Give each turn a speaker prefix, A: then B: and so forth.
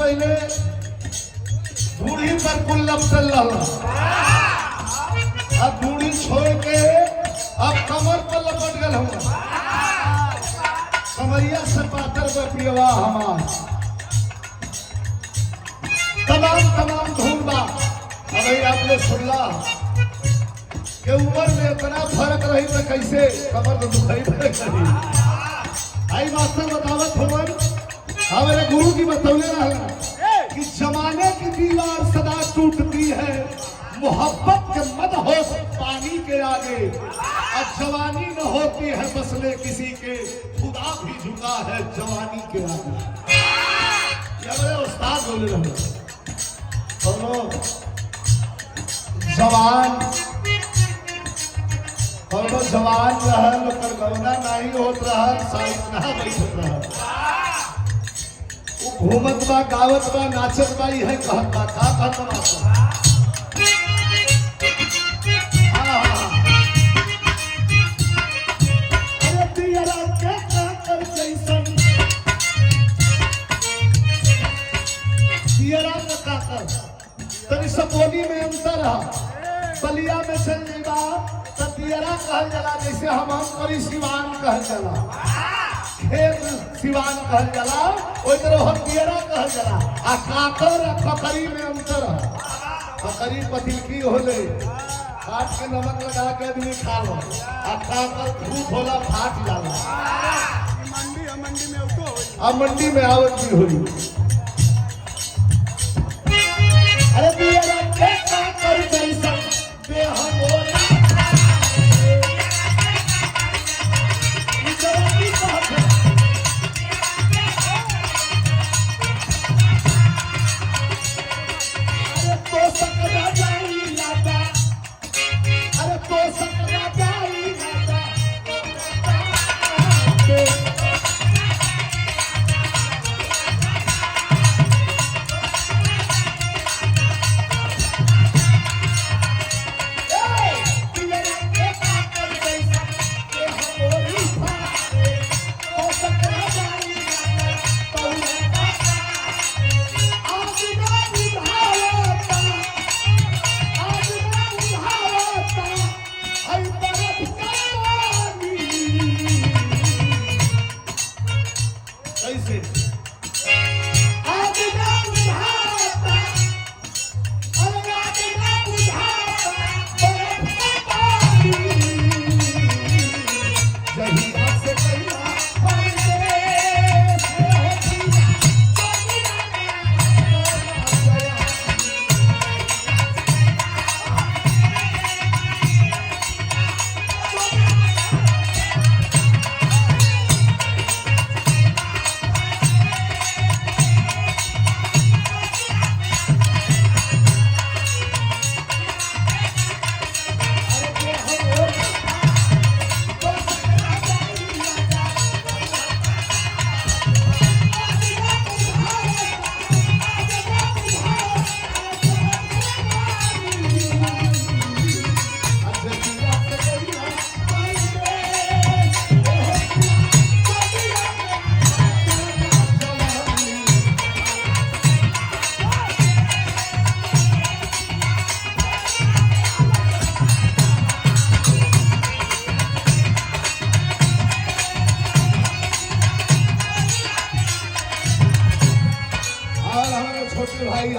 A: पहले बूढ़ी पर कुल्लम चल रहा, अब बूढ़ी छोड़ के अब कमर पर लपट गल हूँ। कमरिया से पातर पियवा हमार तमाम धूम बा। अब आपने सुनला कि उम्र में इतना फर्क रही तो कैसे कमर तो दुखाई करी। आई मास्टर बतावत होवन हमारे गुरु की बतौले रहा कि जमाने की दीवार सदा टूटती है, मोहब्बत के मदहोश पानी के आगे, और जवानी न होती है मसले किसी के, खुदा भी झुका है जवानी के आगे। ये बड़े उस्ताद बोले रहे। जवान रहल पर गौना नहीं होत रहल, साइड ना बैठत रहल। वो घूमत बा, गावत बा, नाचत बा, है कहत बा का कहत बा। अरे दियरा के काकर जैसन, दियरा के काकर तनी सपोली में अंतर है। बलिया में चल जाएगा तो दियरा कहल जाला, जैसे हम करी सिवान कहल जाला, खेत सिवान कहल जाला, ओई तरह हम दियरा कहल जाला। आ काकर आ ककरी में अंतर है। ककरी पतिलकी होले, काट के नमक लगा के आदमी खा लो, आ काकर धूप होला फाट जाला। मंडी में आवत भी हुई। अरे दियरा के काकर जैसा छोटे भाई